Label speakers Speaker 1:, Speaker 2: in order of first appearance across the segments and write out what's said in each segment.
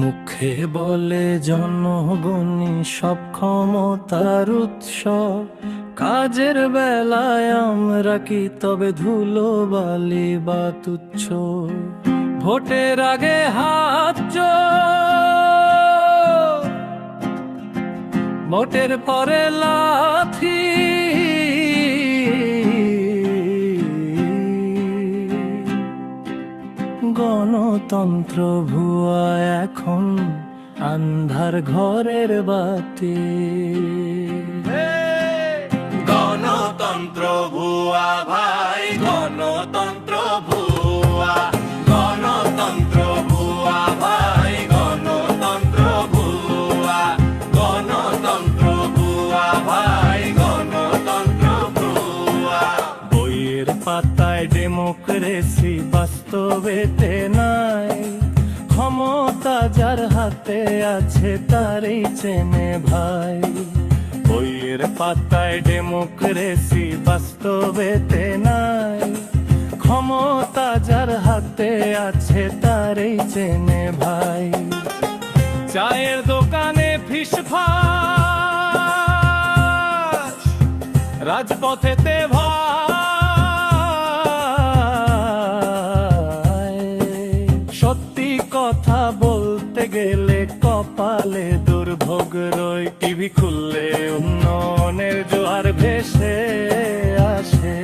Speaker 1: মুখে বলে জনগণই সব ক্ষমতার উৎস, কাজের বেলায় আমরা কি তবে ধুলো বালি বা তুচ্ছ? ভোটের আগে হাত জোড়, ভোটের পরে লাথি, গণতন্ত্র ভুয়া এখন আন্ধার ঘরের বাতি।
Speaker 2: গণতন্ত্র ভুয়া ভাই, গণতন্ত্র ভুয়া, গণতন্ত্র ভুয়া ভাই, গণতন্ত্র ভুয়া, গণতন্ত্র ভুয়া ভাই, গণতন্ত্র ভুয়া।
Speaker 1: বইয়ের পাতায় ডেমোক্রেসি বাস্তবেতে নাই, ক্ষমতা যার হাতে আছে তারই চেনে ভাই। বইয়ের পাতায় ডেমোক্রেসি বাস্তবেতে নাই, ক্ষমতা যার হাতে আছে তারই চেনে ভাই। চায়ের দোকানে ফিসফাস, রাজপথেতে ভাই, সত্যি কথা বলতে গেলে কপালে দুর্ভোগ রয়। টিভি খুললে উন্নয়নের জোয়ার ভেসে আসে,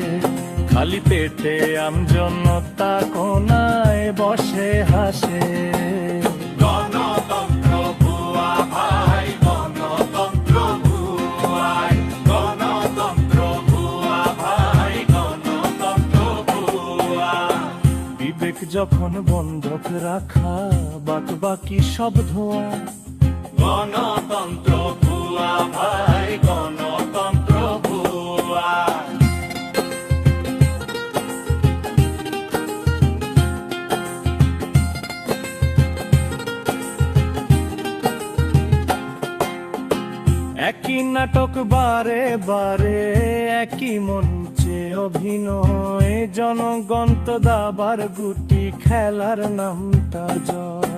Speaker 1: খালি পেটে আমজনতা কোনায় বসে হাসে।
Speaker 2: গণতন্ত্র ভুয়া ভাই, গণতন্ত্র ভুয়া, গণতন্ত্র ভুয়া ভাই, গণতন্ত্র ভুয়া।
Speaker 1: বিবেক যখন বন্ধক রাখা, বাকি সব ধোয়া।
Speaker 2: গণতন্ত্র ভুয়া ভাই, গণতন্ত্র ভুয়া।
Speaker 1: একই নাটক বারে বারে, একই মঞ্চে অভিনয়, জনগণ তো দাবার গুটি, খেলার নামটা জয়।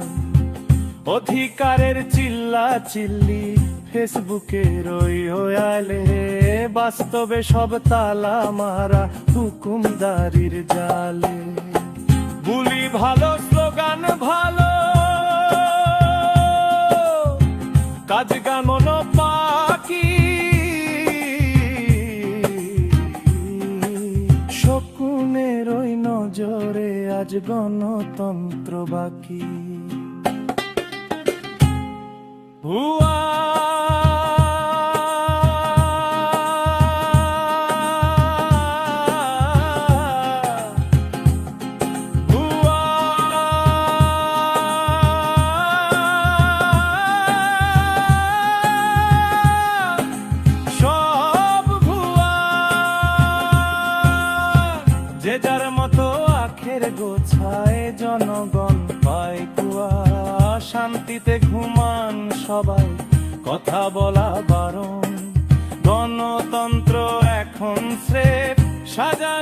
Speaker 1: অধিকারের চিল্লা চিল্লি ফেসবুকের ওই আলে, বাস্তবে সব তালা মারা হুকুমদারির জালে। বুলি ভালো, স্লোগান ভালো, কাজ গামন পাকি, শকুনের ওই নজরে আজ গণতন্ত্র বাকি। ভুয়া যে যার মতো আখের গোছায়, জনগণ পায় কুয়া। শান্তিতে ঘুমান সবাই, কথা বলা বারণ। গণতন্ত্র এখন স্রেফ সাজানো